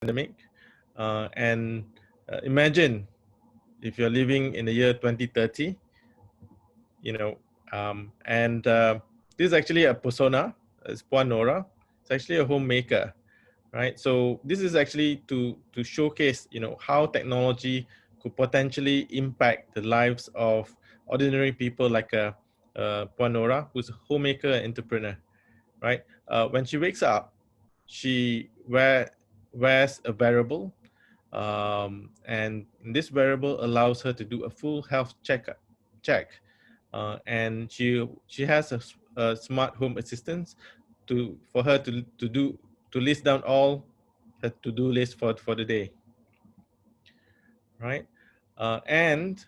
pandemic. Imagine if you're living in the year 2030, you know, this is actually a persona. It's Puan Nora. It's actually a homemaker, right? So this is actually to showcase, how technology could potentially impact the lives of ordinary people like Puan Nora, who's a homemaker and entrepreneur, right? When she wakes up, she wears a wearable, and this wearable allows her to do a full health check, and she has a smart home assistant for her to list down all her to-do list for the day, right? And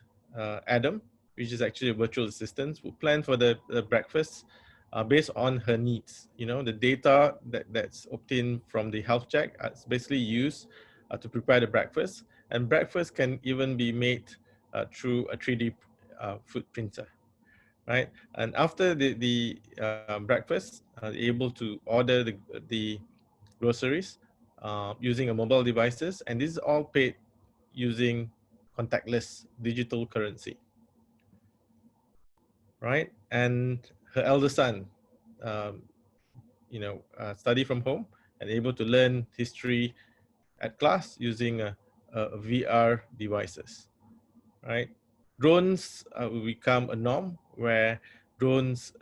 Adam, which is actually a virtual assistant, will plan for the breakfast based on her needs. The data that's obtained from the health check is basically used to prepare the breakfast, and breakfast can even be made through a 3D food printer, right? And after the breakfast, able to order the groceries using a mobile devices, and this is all paid using contactless digital currency, right? And her elder son, um, study from home and able to learn history at class using a VR devices, right? Drones will become a norm where drones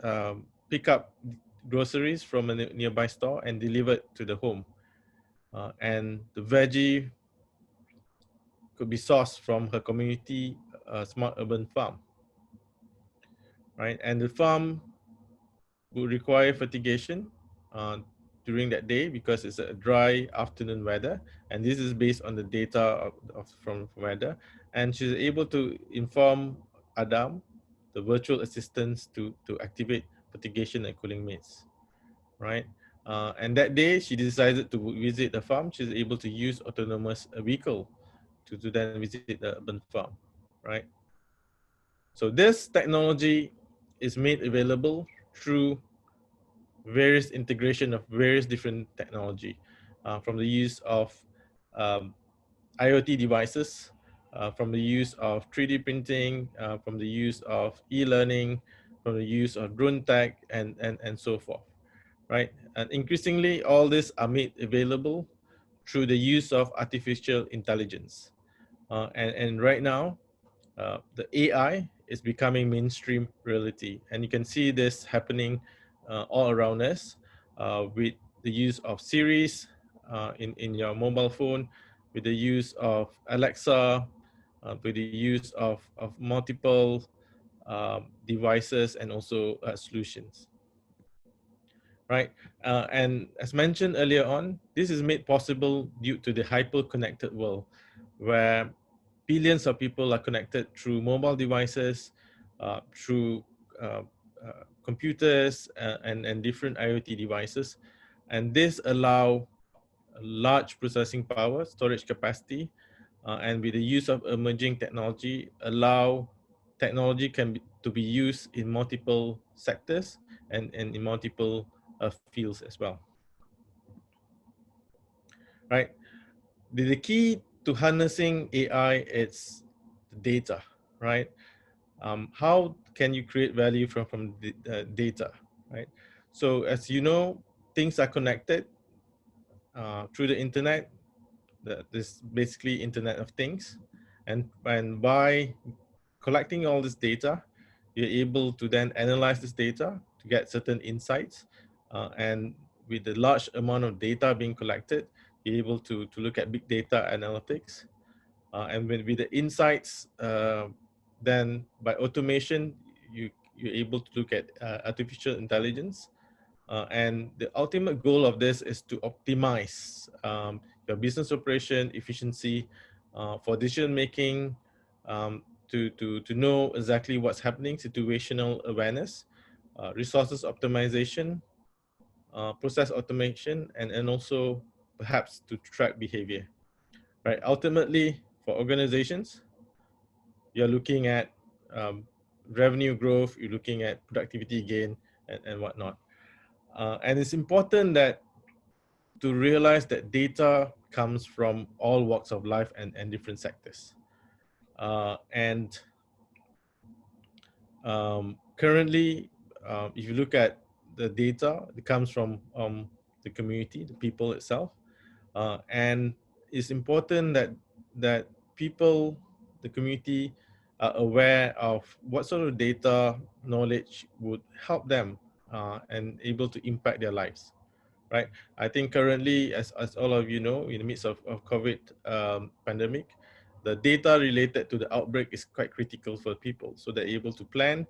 pick up groceries from a nearby store and deliver it to the home. And the veggie could be sourced from her community smart urban farm, right? And the farm would require fertigation uh, during that day because it's a dry afternoon weather, and this is based on the data from weather. And she's able to inform Adam, the virtual assistants, to activate fertigation and cooling means, right? And that day, she decided to visit the farm. She's able to use autonomous vehicle to then visit the urban farm, right? So this technology is made available through various integration of various different technology, from the use of um, IoT devices, from the use of 3D printing, from the use of e-learning, from the use of drone tech, and so forth, right? And increasingly, all these are made available through the use of artificial intelligence. And right now, the AI is becoming mainstream reality. And you can see this happening all around us with the use of Siri's in your mobile phone, with the use of Alexa, with the use of multiple devices and also solutions, right? And as mentioned earlier on, this is made possible due to the hyper-connected world, where billions of people are connected through mobile devices, through computers, and different IoT devices. And this allow large processing power, storage capacity, and with the use of emerging technology, allow technology to be used in multiple sectors and in multiple fields as well, right? The key to harnessing AI is the data, right? How can you create value from the data, right? So as you know, things are connected through the internet. This basically Internet of Things, and by collecting all this data, you're able to then analyze this data to get certain insights, and with the large amount of data being collected, you're able to look at big data analytics, and with the insights, then by automation, you're able to look at artificial intelligence, and the ultimate goal of this is to optimize your business operation efficiency for decision making, to know exactly what's happening, situational awareness, resources optimization, process automation, and also perhaps to track behavior, right? Ultimately, for organizations, you're looking at revenue growth, you're looking at productivity gain, and whatnot. And it's important that to realize that data comes from all walks of life and different sectors. Currently, if you look at the data, it comes from the community, the people itself, and it's important that people, the community, are aware of what sort of data knowledge would help them and able to impact their lives, right? I think currently, as all of you know, in the midst of COVID pandemic, the data related to the outbreak is quite critical for people, so they're able to plan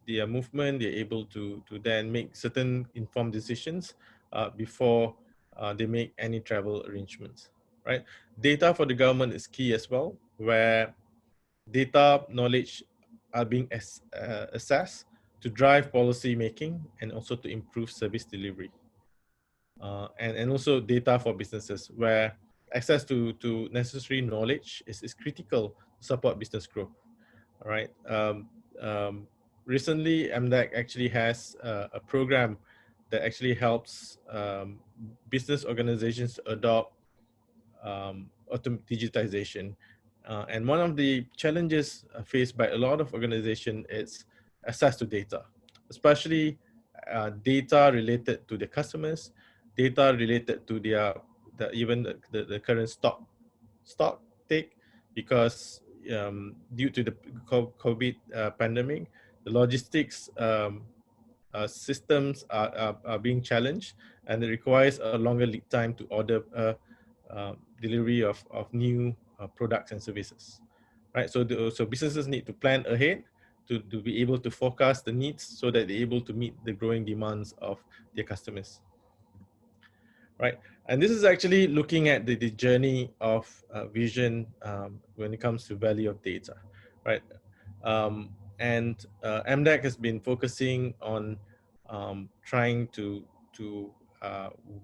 their movement, they're able to then make certain informed decisions before they make any travel arrangements, right? Data for the government is key as well, where data knowledge are being assessed to drive policy making and also to improve service delivery. And also data for businesses, where access to necessary knowledge is critical to support business growth. All right. Recently, MDEC actually has a program that actually helps business organizations to adopt digitization. And one of the challenges faced by a lot of organizations is access to data, especially data related to the customers, data related to even the current stock take, because due to the COVID pandemic, the logistics systems are being challenged, and it requires a longer lead time to order delivery of new products and services, right? So businesses need to plan ahead to be able to forecast the needs so that they're able to meet the growing demands of their customers, right? And this is actually looking at the journey of vision when it comes to value of data, right? MDEC has been focusing on trying to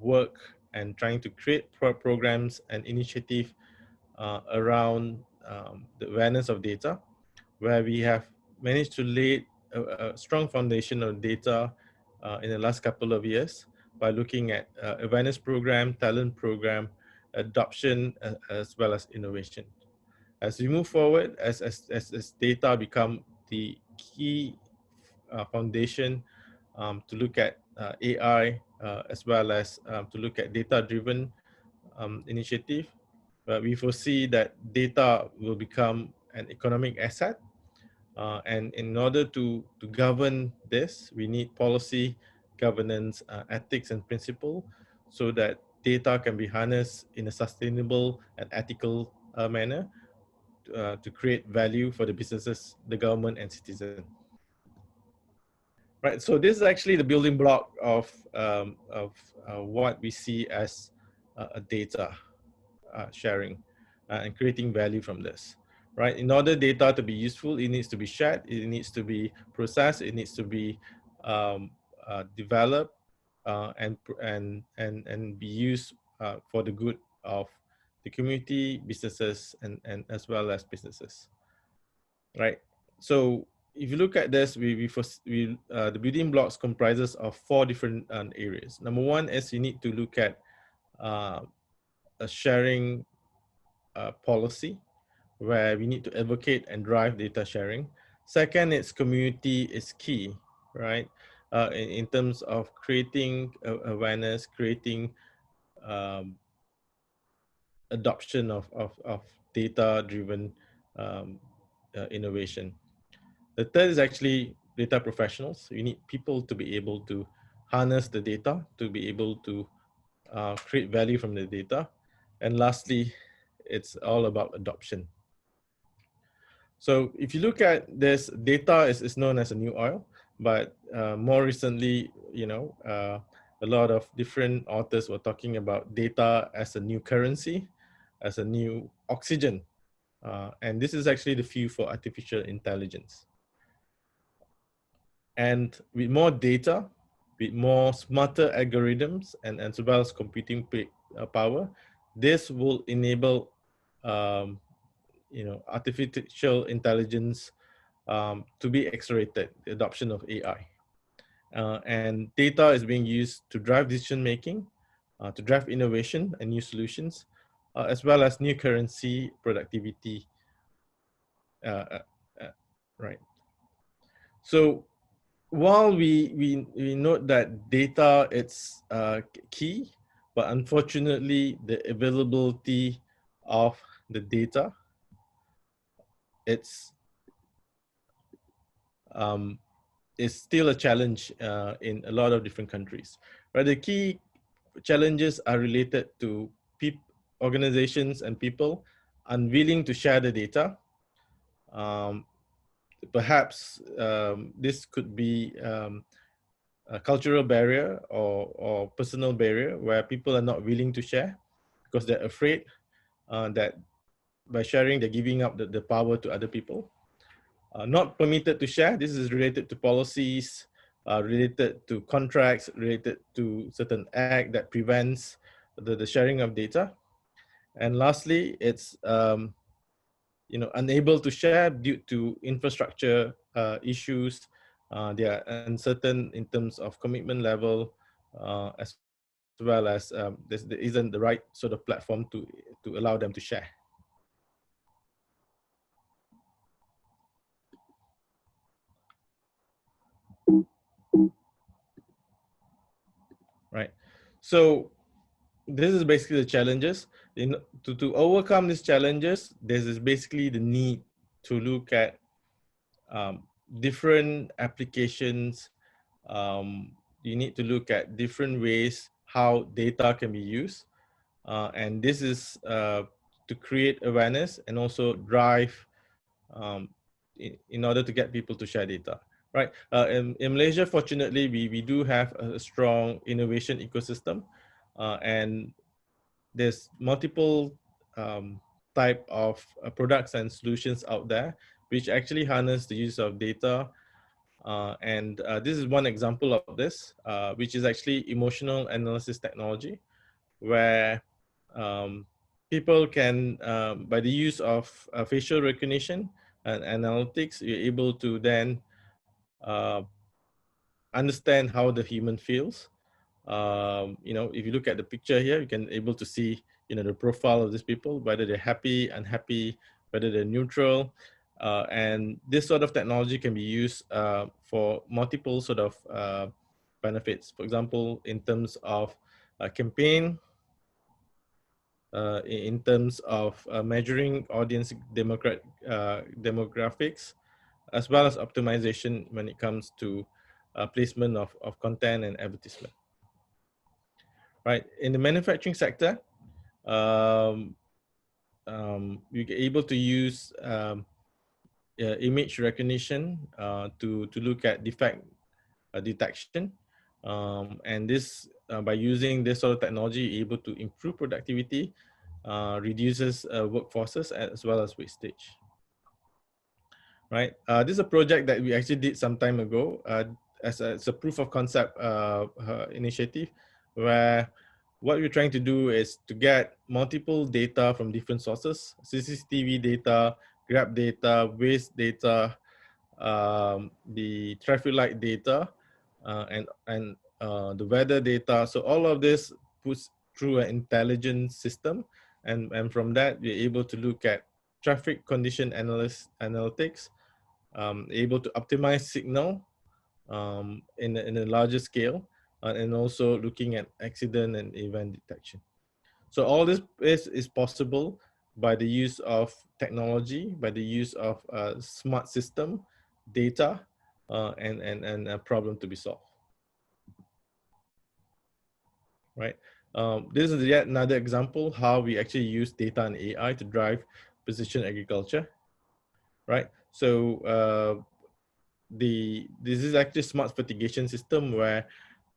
work and trying to create programs and initiative around the awareness of data, where we have managed to lay a strong foundation of data in the last couple of years by looking at awareness program, talent program, adoption, as well as innovation. As we move forward, as data become the key foundation to look at AI, as well as to look at data-driven initiative, we foresee that data will become an economic asset. And in order to govern this, we need policy, governance, ethics, and principle, so that data can be harnessed in a sustainable and ethical manner to create value for the businesses, the government, and citizens. Right. So this is actually the building block of what we see as a data sharing and creating value from this. Right. In order data to be useful, it needs to be shared, it needs to be processed, it needs to be developed and be used for the good of the community, businesses, and as well as businesses. Right. So if you look at this, the building blocks comprises of 4 different areas. Number one is you need to look at a sharing policy, where we need to advocate and drive data sharing. Second, it's community is key, right? In terms of creating awareness, creating adoption of data-driven innovation. The third is actually data professionals. You need people to be able to harness the data, to be able to create value from the data. And lastly, it's all about adoption. So if you look at this, data is known as a new oil, but more recently, a lot of different authors were talking about data as a new currency, as a new oxygen. And this is actually the fuel for artificial intelligence. And with more data, with more smarter algorithms and as well as computing power, this will enable artificial intelligence to be accelerated, the adoption of AI. And data is being used to drive decision making, to drive innovation and new solutions, as well as new currency productivity. Right. So while we note that data it's key, but unfortunately the availability of the data it's is still a challenge in a lot of different countries. Right, the key challenges are related to organizations and people unwilling to share the data. Perhaps this could be a cultural barrier or personal barrier where people are not willing to share because they're afraid that by sharing they're giving up the power to other people. Not permitted to share, this is related to policies, related to contracts, related to certain act that prevents the sharing of data. And lastly, it's unable to share due to infrastructure issues. They are uncertain in terms of commitment level, as well as there isn't the right sort of platform to allow them to share. Right. So this is basically the challenges. To overcome these challenges, there's basically the need to look at different applications. You need to look at different ways how data can be used. And this is to create awareness and also drive in order to get people to share data. Right. In Malaysia, fortunately, we do have a strong innovation ecosystem, and there's multiple type of products and solutions out there which actually harness the use of data. And this is one example of this, which is actually emotional analysis technology, where people can, by the use of facial recognition and analytics, you're able to then understand how the human feels. If you look at the picture here, you can able to see, the profile of these people, whether they're happy, unhappy, whether they're neutral. And this sort of technology can be used for multiple sort of benefits. For example, in terms of campaign, in terms of measuring audience demographics, as well as optimization when it comes to placement of content and advertisement. Right, in the manufacturing sector, you're able to use image recognition to look at defect detection, and this by using this sort of technology, you're able to improve productivity, reduces workforces as well as wastage. Right, this is a project that we actually did some time ago as a proof of concept initiative, where what we're trying to do is to get multiple data from different sources: CCTV data, Grab data, waste data, the traffic light data, and the weather data. So all of this puts through an intelligent system, and from that we're able to look at traffic condition analytics, able to optimize signal in a larger scale, and also looking at accident and event detection. So all this is possible by the use of technology, by the use of smart system, data, and a problem to be solved. Right. This is yet another example how we actually use data and AI to drive precision agriculture. Right. So this is actually smart fertigation system where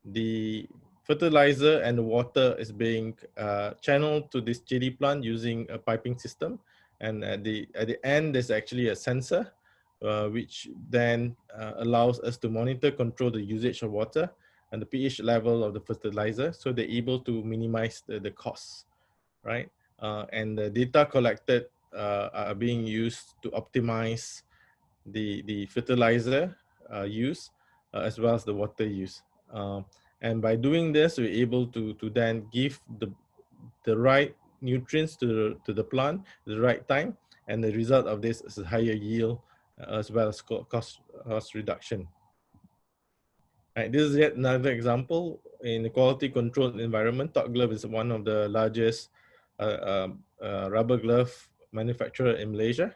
the fertilizer and the water is being channeled to this chili plant using a piping system, and at the end there's actually a sensor which then allows us to monitor, control the usage of water and the pH level of the fertilizer, so they're able to minimize the costs, right? And the data collected are being used to optimize the fertilizer use as well as the water use. And by doing this, we're able to then give the right nutrients to the plant at the right time. And the result of this is a higher yield as well as cost reduction. Right, this is yet another example in a quality controlled environment. Top Glove is one of the largest rubber glove manufacturer in Malaysia,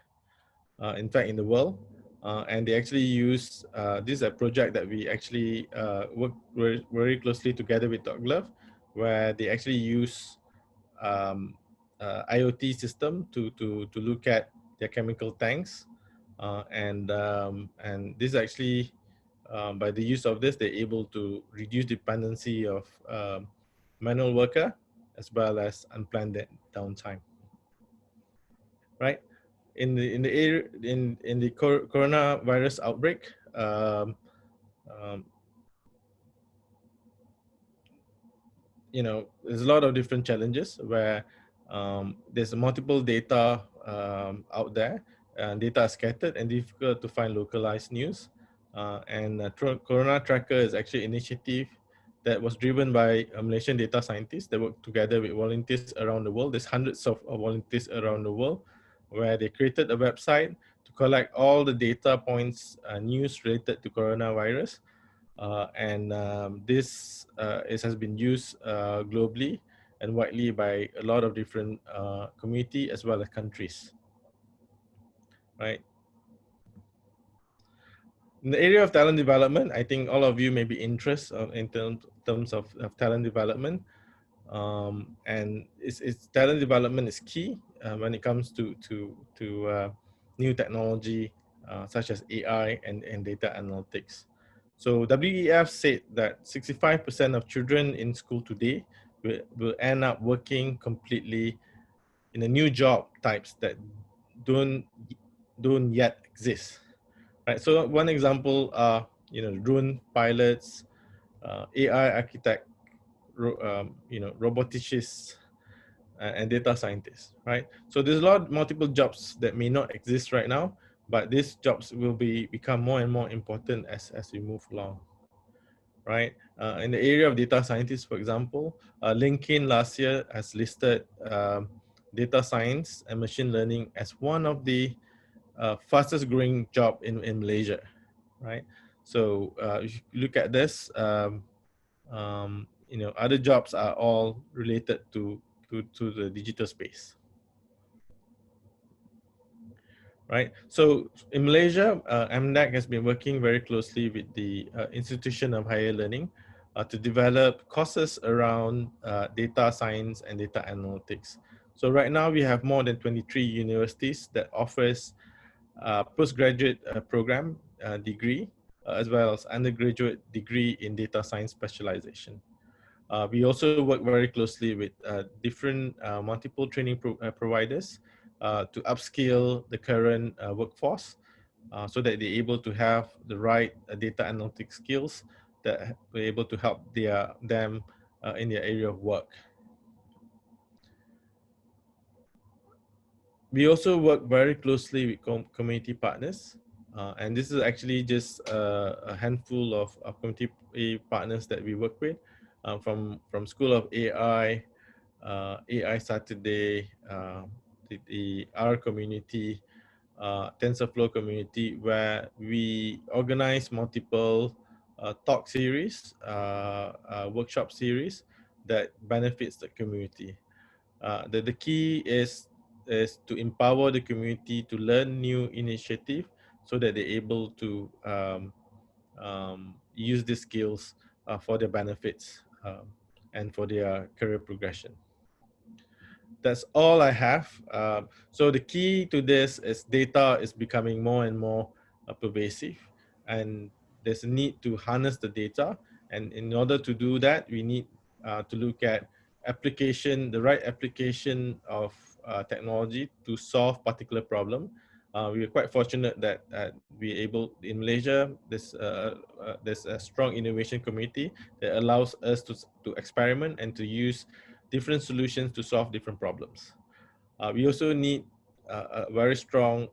in fact in the world. And they actually use, this is a project that we actually work very closely together with Top Glove, where they actually use IoT system to look at their chemical tanks. And this actually, by the use of this, they're able to reduce dependency of manual worker as well as unplanned downtime. Right, in the coronavirus outbreak, you know, there's a lot of different challenges where there's multiple data out there, and data is scattered and difficult to find localized news. Corona Tracker is actually an initiative that was driven by Malaysian data scientists that work together with volunteers around the world. There's hundreds of volunteers around the world where they created a website to collect all the data points, news related to coronavirus. This has been used globally and widely by a lot of different community as well as countries, right? In the area of talent development, I think all of you may be interested in terms of talent development. And it's talent development is key when it comes to new technology such as AI and data analytics. So WEF said that 65% of children in school today will end up working completely in a new job types that don't yet exist. Right. So one example are, you know, drone pilots, AI architect, roboticists, and data scientists, right? So there's a lot multiple jobs that may not exist right now, but these jobs will become more and more important as we move along, right? In the area of data scientists, for example, LinkedIn last year has listed data science and machine learning as one of the fastest growing job in Malaysia, right? So if you look at this, you know, other jobs are all related to the digital space, right? So in Malaysia, MDEC has been working very closely with the Institution of Higher Learning to develop courses around data science and data analytics. So right now we have more than 23 universities that offers postgraduate program degree as well as undergraduate degree in data science specialization. We also work very closely with different multiple training providers to upskill the current workforce so that they're able to have the right data analytics skills that we're able to help them in their area of work. We also work very closely with community partners. And this is actually just a handful of community partners that we work with, from School of AI, AI Saturday, the R community, TensorFlow community, where we organize multiple talk series, workshop series that benefits the community. The key is to empower the community to learn new initiative so that they're able to use these skills for their benefits and for their career progression. That's all I have. So the key to this is data is becoming more and more pervasive, and there's a need to harness the data. And in order to do that, we need to look at the right application of technology to solve particular problem. We are quite fortunate that we're able in Malaysia. There's a strong innovation community that allows us to experiment and to use different solutions to solve different problems. We also need a very strong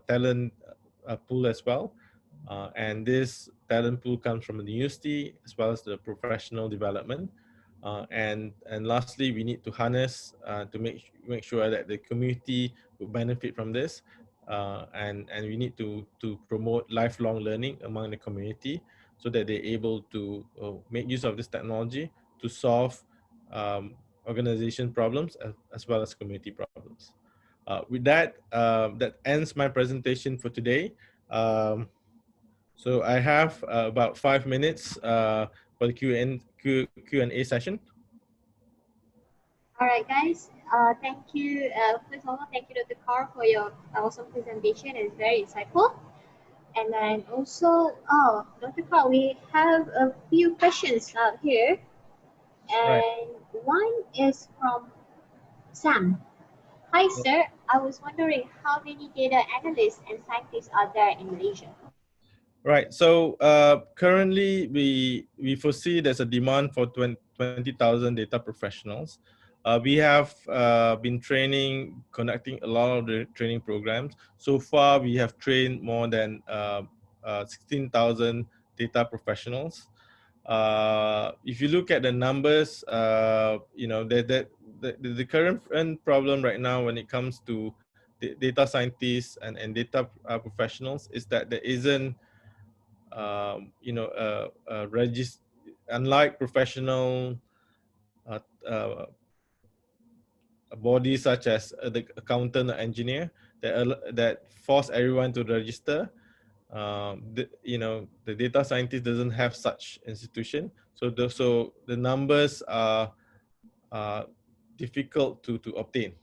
talent pool as well, And this talent pool comes from the university as well as the professional development. And lastly, we need to harness to make sure that the community will benefit from this, and we need to promote lifelong learning among the community so that they're able to make use of this technology to solve um, organization problems as well as community problems. With that, that ends my presentation for today. So I have about 5 minutes for the Q&A session. All right, guys. Thank you. First of all, thank you, Dr. Carr, for your awesome presentation. It's very insightful. And then also, Dr. Carr, we have a few questions out here. Right. And one is from Sam. Hi, sir. I was wondering how many data analysts and scientists are there in Malaysia? Right. So currently, we foresee there's a demand for 20,000 data professionals. We have been conducting a lot of the training programs. So far, we have trained more than 16,000 data professionals. If you look at the numbers, the current problem right now when it comes to data scientists and data professionals is that there isn't unlike professional bodies such as the accountant or engineer that force everyone to register. The data scientist doesn't have such institution, so the numbers are difficult to obtain,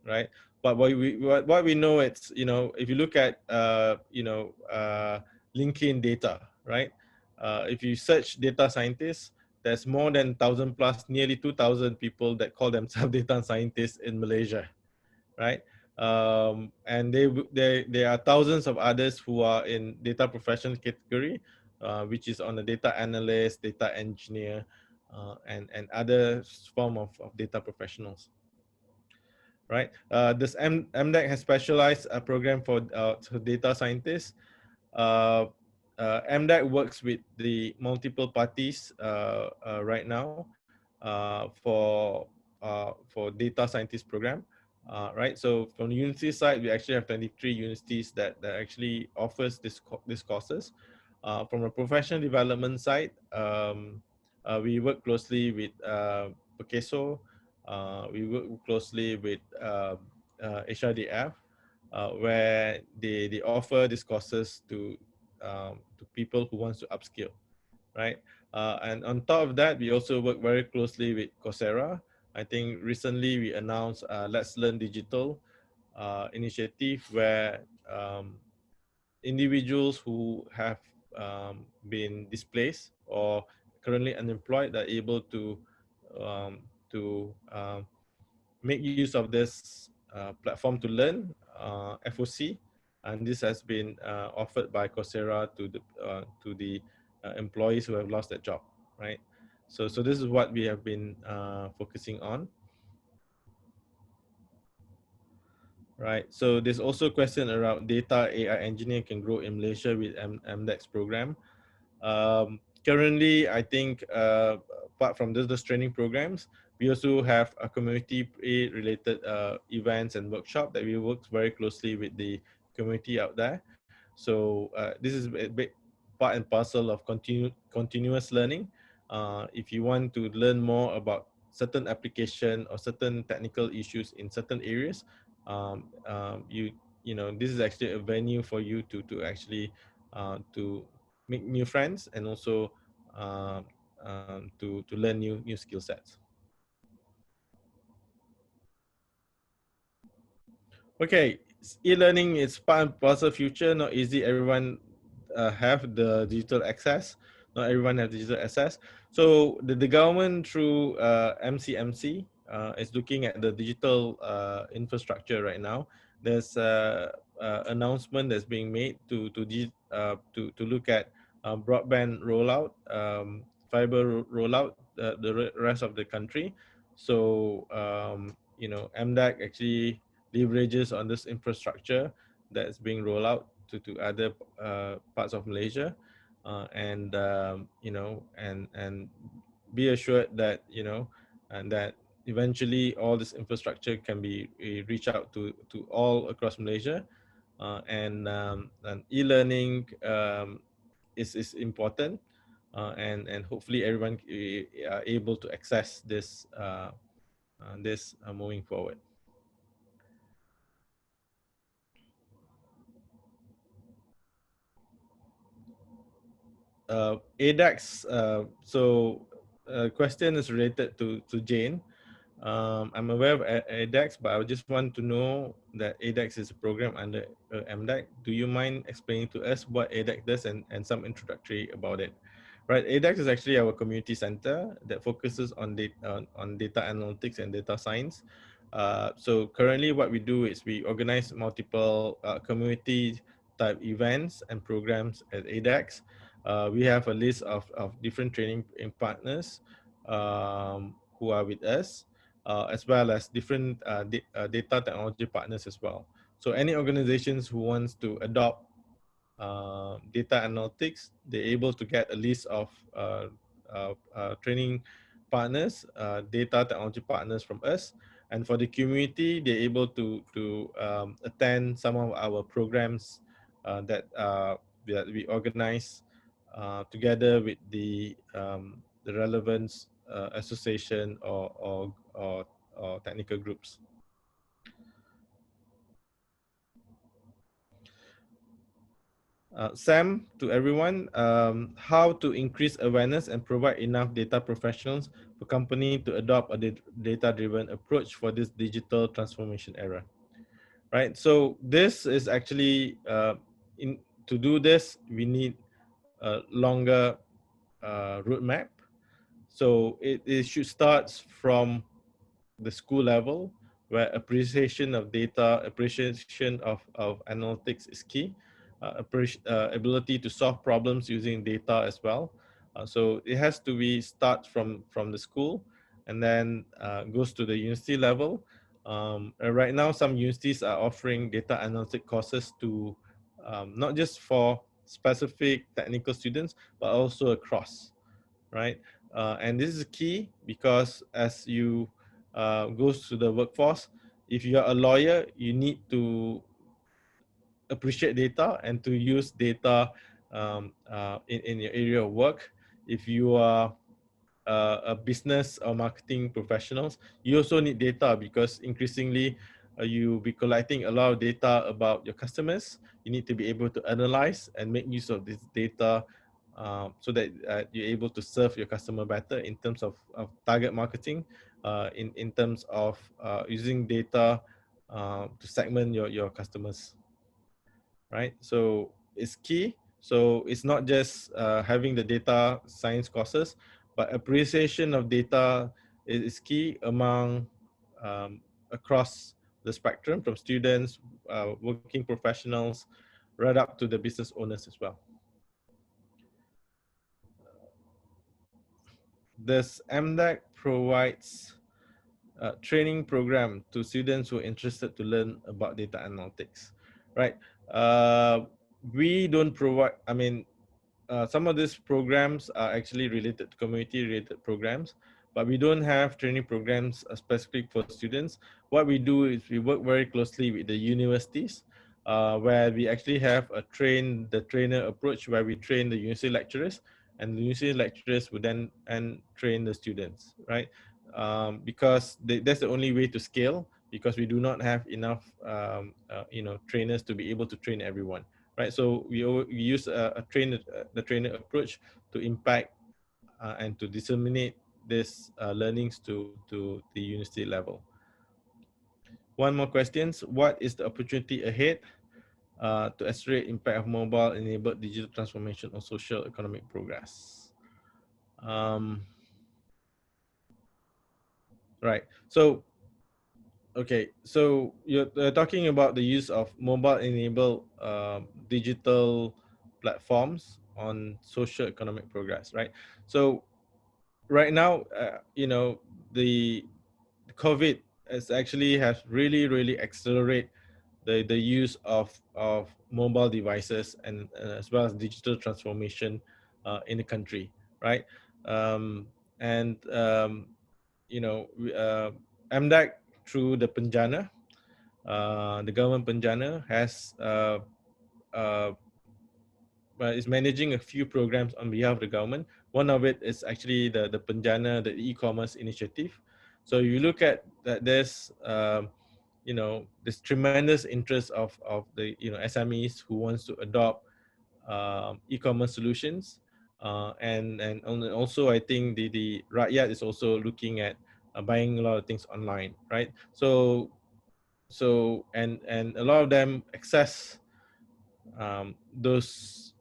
right? But what we know, it's, if you look at LinkedIn data, right? If you search data scientists, there's more than 1,000 plus, nearly 2,000 people that call themselves data scientists in Malaysia, right? And there are thousands of others who are in data professional category, which is on the data analyst, data engineer, and other form of data professionals, right? This MDEC has specialized a program for data scientists. uh, MDEC works with the multiple parties right now for data scientist program, right? So from the university side, we actually have 23 universities that actually offers these courses. From a professional development side, we work closely with Pekeso. We work closely with HRDF, where they offer these courses to people who wants to upskill, right? And on top of that, we also work very closely with Coursera. I think recently we announced Let's Learn Digital initiative, where individuals who have been displaced or currently unemployed are able um, to make use of this platform to learn, FOC, and this has been offered by Coursera to the employees who have lost their job, right? So this is what we have been focusing on, right? So there's also a question around data AI engineer can grow in Malaysia with MDEX program. Currently, I think apart from those training programs, we also have a community-related events and workshop that we work very closely with the community out there. So this is a big part and parcel of continuous learning. If you want to learn more about certain application or certain technical issues in certain areas, this is actually a venue for you to make new friends and also to learn new skill sets. Okay, e-learning is part and parcel future. Not easy. Everyone have the digital access. Not everyone has digital access. So the government through MCMC is looking at the digital infrastructure right now. There's announcement that's being made to look at broadband rollout, fiber rollout, the rest of the country. So MDEC actually leverages on this infrastructure that's being rolled out to other parts of Malaysia, and and be assured that and that eventually all this infrastructure can be reach out to all across Malaysia, and e-learning is important, and hopefully everyone are able to access this moving forward. ADEX. So question is related to Jane. I'm aware of ADEX, but I just want to know that ADEX is a program under MDEC. Do you mind explaining to us what ADEX does and some introductory about it? Right, ADEX is actually our community center that focuses on data analytics and data science. So currently what we do is we organize multiple community type events and programs at ADEX. We have a list of different training partners who are with us, as well as different data technology partners as well. So any organizations who wants to adopt data analytics, they're able to get a list of training partners, data technology partners from us. And for the community, they're able to attend some of our programs that we organize together with the relevant association or technical groups. Sam, to everyone, how to increase awareness and provide enough data professionals for company to adopt a data-driven approach for this digital transformation era, right? So this is actually, to do this, we need a longer roadmap. So it should start from the school level, where appreciation of data, appreciation of analytics is key, ability to solve problems using data as well. So it has to be start from the school, and then goes to the university level. Right now, some universities are offering data analytic courses to not just for specific technical students, but also across, right? And this is key because as you goes to the workforce, if you are a lawyer, you need to appreciate data and to use data in your area of work. If you are a business or marketing professionals, you also need data because increasingly you'll be collecting a lot of data about your customers. You need to be able to analyze and make use of this data so that you're able to serve your customer better in terms of target marketing, in terms of using data to segment your customers, right? So it's key. So it's not just having the data science courses, but appreciation of data is key among across the spectrum, from students, working professionals, right up to the business owners as well. This MDEC provides a training program to students who are interested to learn about data analytics, right? We don't provide, I mean, some of these programs are actually related to community related programs, but we don't have training programs specific for students. What we do is we work very closely with the universities, where we actually have a train the trainer approach, where we train the university lecturers, and the university lecturers would then and train the students, right? Because that's the only way to scale, because we do not have enough trainers to be able to train everyone, right? So we use the trainer approach to impact and to disseminate this learnings to the university level. One more questions. What is the opportunity ahead to accelerate impact of mobile-enabled digital transformation on social economic progress? Right. So, okay. So you're talking about the use of mobile-enabled digital platforms on social economic progress, right? So right now, the COVID has really accelerate the use of mobile devices and as well as digital transformation in the country, right? And you know, MDEC through the Penjana, the government Penjana has uh, is managing a few programs on behalf of the government. One of it is actually the Penjana, the e-commerce initiative. So you look at that, there's you know, this tremendous interest of the, you know, SMEs who wants to adopt e-commerce solutions, and also I think the rakyat is also looking at buying a lot of things online, right? And a lot of them access those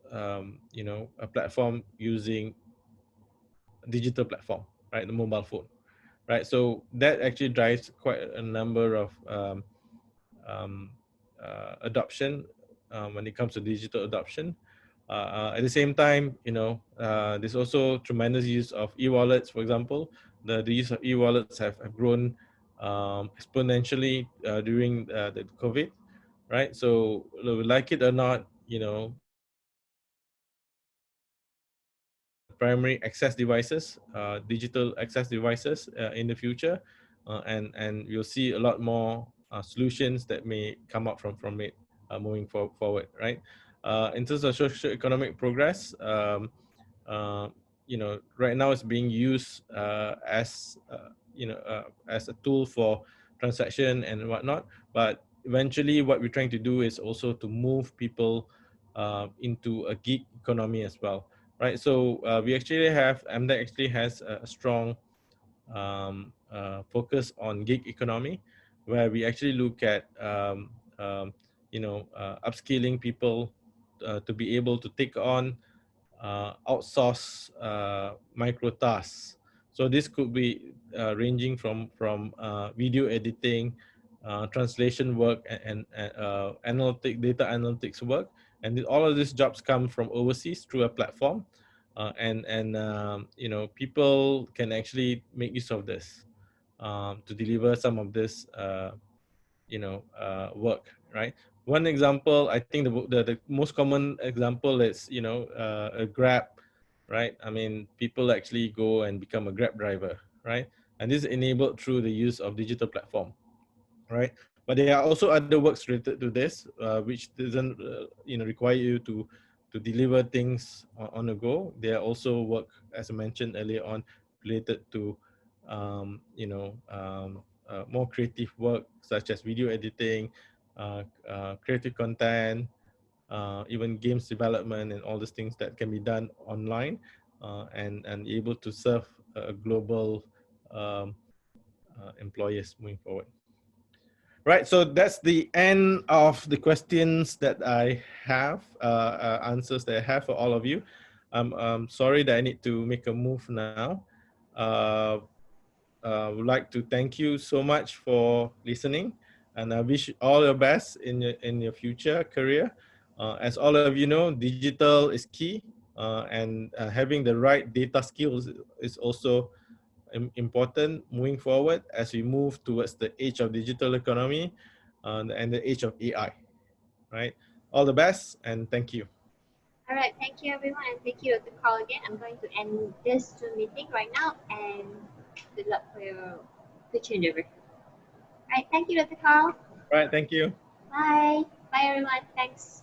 you know, a platform using a digital platform, right, the mobile phone, right? So that actually drives quite a number of um, adoption when it comes to digital adoption. At the same time, you know, there's also tremendous use of e-wallets. For example, the use of e-wallets have grown exponentially during the COVID, right? So like it or not, you know, primary access devices, digital access devices in the future, and you'll see a lot more solutions that may come up from it moving forward, right? In terms of socio-economic progress, uh, you know, right now it's being used as you know, as a tool for transaction and whatnot, but eventually what we're trying to do is also to move people into a gig economy as well, right? So we actually have, MDEC actually has a strong focus on gig economy, where we actually look at you know, upskilling people to be able to take on outsource micro tasks. So this could be ranging from video editing, translation work, and data analytics work, and all of these jobs come from overseas through a platform, and you know, people can actually make use of this to deliver some of this you know, work, right? One example, I think the most common example is, you know, a Grab, right? I mean, people actually go and become a Grab driver, right? And this is enabled through the use of digital platform, right? But there are also other works related to this, which doesn't you know, require you to deliver things on the go. There are also work, as I mentioned earlier on, related to you know, more creative work such as video editing, creative content, even games development, and all these things that can be done online, and able to serve a global employers moving forward. Right, so that's the end of the questions that I have, answers that I have for all of you. I'm sorry that I need to make a move now. Would like to thank you so much for listening, and I wish all your best in your future career. As all of you know, digital is key, and having the right data skills is also important moving forward as we move towards the age of digital economy and the age of AI, right? All the best and thank you. All right, thank you everyone, and thank you Dr. Carl again. I'm going to end this Zoom meeting right now, and good luck for your future endeavor. All right, thank you Dr. Carl. All right, thank you. Bye. Bye everyone. Thanks.